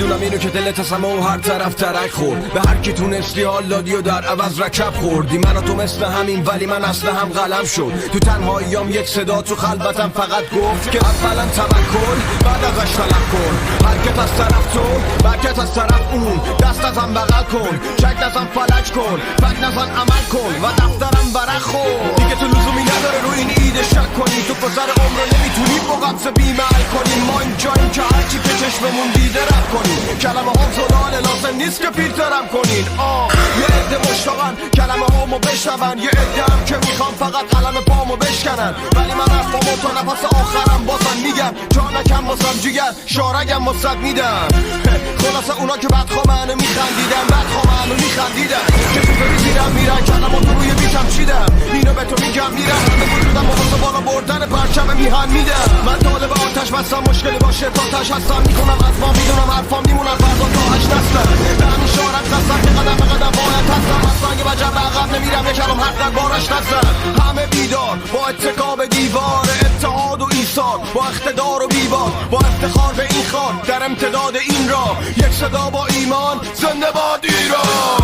میدونم اینو که دلت از همه و هر طرف ترک خورد، به هر کی تونستی حال دادی و در عوض رکب خوردی. من و تو مثل همین ولی من اصلا هم قلم شد. تو تنهاییام یک صدا تو خلوتم فقط گفت که اولا توکل بعد ازش طلب کن. حرکت از طرف تو برکت از طرف اون، دست ازم بغل کن، چک ازم فلج کن، فک نزن عمل کن و دفترم برق خور. دیگه تو لزومی نداره رو این ایده شک کنی، تو گذر عمر نمیتونی با قبض بیمل کنی. ما اینجاییم که هرچی که چشممون دیده رد کنیم، کلمه ها زلال لازم نیست که فیلترم کنین. یه عده مشتاقن کلمه هامو بشنون، یه عده هم که میخوام فقط قلم پامو بشکنن. ولی من حرفامو تا نفس آخرم بازم میگم، جا نکم بازم جیگر شارگم مصد میدم. خلاصه اونا که بدخوا منو میخندیدن، بدخوا منو میخندیدن، که تو بریزیدم میرن کلمه تو روی بیتم چیدم. اینو به تو میگم میرن همه وجودم و واسه بالا بردن پرچم میهن میدم. من طالب آتش بستم، مشکلی باشه تا تش هستم، میکنم از ما میدونم حرفام میمونن فردا تا هش نستم. به همین شارت زستم که قدم به قدم باید هستم، از سنگ وجب عقب نمیرم، یک کلام حرف در بارش نستم. همه بیدار با اتکا به دیوار اتحاد و ایثار، با اقتدار و بیبار، با افتخار به این خان در امتداد این راه، یک صدا با ایمان زنده باد ایران.